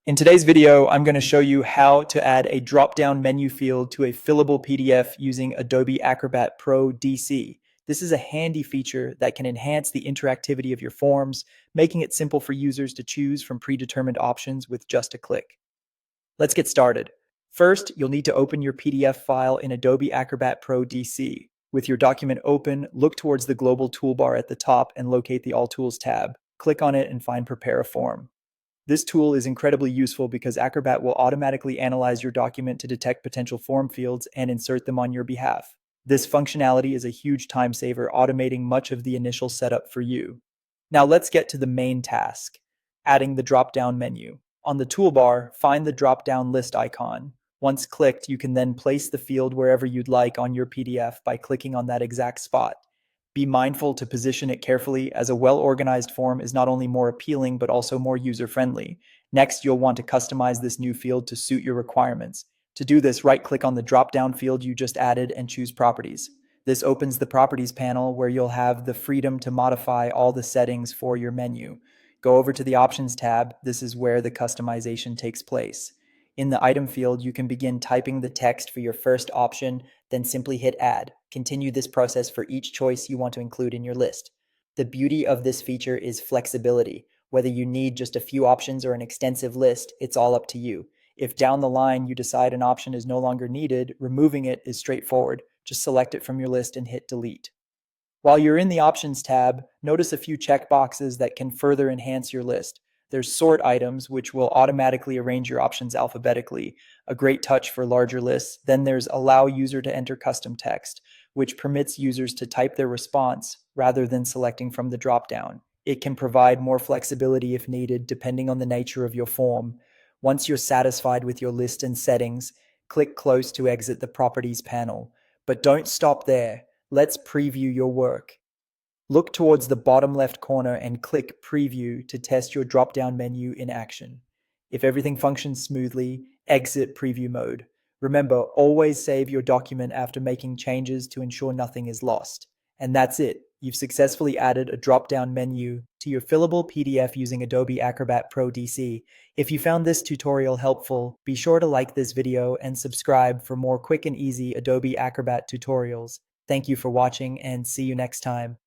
In today's video, I'm going to show you how to add a drop-down menu field to a fillable PDF using Adobe Acrobat Pro DC. This is a handy feature that can enhance the interactivity of your forms, making it simple for users to choose from predetermined options with just a click. Let's get started. First, you'll need to open your PDF file in Adobe Acrobat Pro DC. With your document open, look towards the global toolbar at the top and locate the All Tools tab. Click on it and find Prepare a Form. This tool is incredibly useful because Acrobat will automatically analyze your document to detect potential form fields and insert them on your behalf. This functionality is a huge time saver, automating much of the initial setup for you. Now let's get to the main task, adding the drop-down menu. On the toolbar, find the drop-down list icon. Once clicked, you can then place the field wherever you'd like on your PDF by clicking on that exact spot. Be mindful to position it carefully, as a well-organized form is not only more appealing but also more user-friendly. Next, you'll want to customize this new field to suit your requirements. To do this, right-click on the drop-down field you just added and choose Properties. This opens the Properties panel where you'll have the freedom to modify all the settings for your menu. Go over to the Options tab. This is where the customization takes place. In the item field, you can begin typing the text for your first option, then simply hit Add. Continue this process for each choice you want to include in your list. The beauty of this feature is flexibility. Whether you need just a few options or an extensive list, it's all up to you. If down the line you decide an option is no longer needed, removing it is straightforward. Just select it from your list and hit Delete. While you're in the Options tab, notice a few checkboxes that can further enhance your list. There's Sort Items, which will automatically arrange your options alphabetically, a great touch for larger lists. Then there's Allow User to Enter Custom Text, which permits users to type their response rather than selecting from the dropdown. It can provide more flexibility if needed, depending on the nature of your form. Once you're satisfied with your list and settings, click Close to exit the Properties panel. But don't stop there. Let's preview your work. Look towards the bottom left corner and click Preview to test your drop-down menu in action. If everything functions smoothly, exit preview mode. Remember, always save your document after making changes to ensure nothing is lost. And that's it. You've successfully added a drop-down menu to your fillable PDF using Adobe Acrobat Pro DC. If you found this tutorial helpful, be sure to like this video and subscribe for more quick and easy Adobe Acrobat tutorials. Thank you for watching and see you next time.